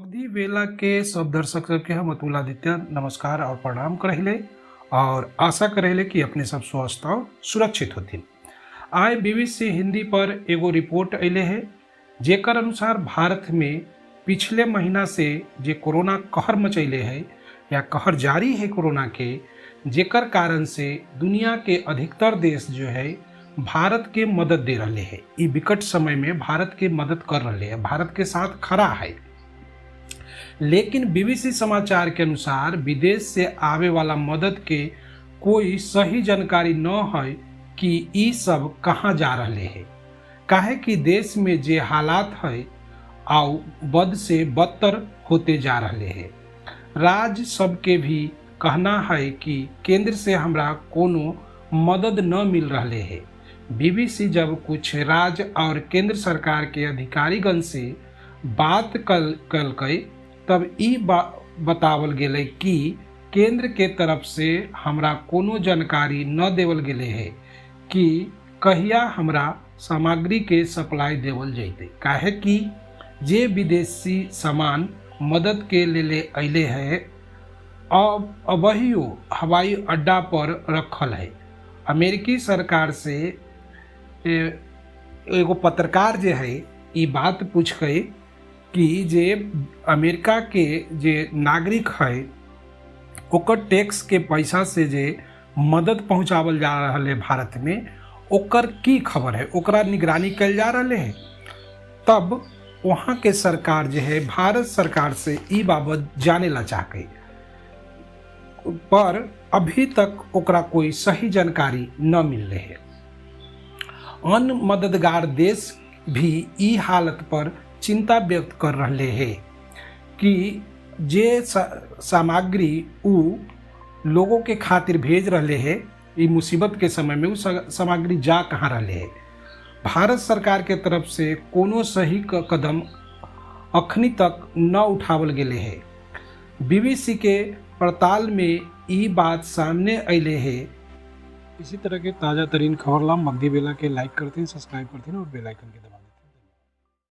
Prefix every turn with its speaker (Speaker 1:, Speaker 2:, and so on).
Speaker 1: मगधी बेला के सब दर्शक सबके हम अतुल आदित्य नमस्कार और प्रणाम करहिले और आशा करहिले कि अपने सब स्वस्थ और सुरक्षित होथिन। आय बीबीसी हिंदी पर एगो रिपोर्ट अइले है जेकर अनुसार भारत में पिछले महीना से जे कोरोना कहर मचैले है या कहर जारी है कोरोना के, जेकर कारण से दुनिया के अधिकतर देश जो है भारत के मदद दे रहे हैं। ये विकट समय में भारत के मदद कर रहे हैं, भारत के साथ खड़ा है। लेकिन बीबीसी समाचार के अनुसार विदेश से आवे वाला मदद के कोई सही जानकारी न है कि ये सब कहाँ जा रहे हैं। काहे कि देश में जे हालात है आउ बद से बदतर होते जा रहे हैं। राज्य सबके भी कहना है कि केंद्र से हमरा कोनो मदद न मिल रहे है। बीबीसी जब कुछ राज्य और केंद्र सरकार के अधिकारीगण से बात कल तब ई बतावल गेले कि केंद्र के तरफ से हमरा कोनो जानकारी न देवल गेले है कि कहिया हमरा सामग्री के सप्लाई देवल जैते। काहे कि जे विदेशी सामान मदद के ले अइले है अब अबहियो हवाई अड्डा पर रखल है। अमेरिकी सरकार से एगो पत्रकार जे है ये बात पूछ गए कि जे अमेरिका के जे नागरिक है ओकर टैक्स के पैसा से जे मदद पहुंचावल जा रहा है भारत में, ओकर की खबर है, ओकरा निगरानी कल जा रहा है। तब वहाँ के सरकार जो है भारत सरकार से ई बाबत जाने ला चाहे, पर अभी तक ओकरा कोई सही जानकारी न मिल रही है। अन्य मददगार देश भी ई हालत पर चिंता व्यक्त कर रहे हैं कि जे सामग्री उ लोगों के खातिर भेज रहे हैं ई मुसीबत के समय में, उस सामग्री जा कहाँ रहे हैं। भारत सरकार के तरफ से कोनो सही कदम अखनी तक न उठावल गेले है। बीबीसी के पड़ताल में ई बात सामने अइले है। इसी तरह के ताज़ा तरीन खबर ला मगधी बेला के लाइक करते हैं, सब्सक्राइब करते हैं और बेल आइकन के दबाएं।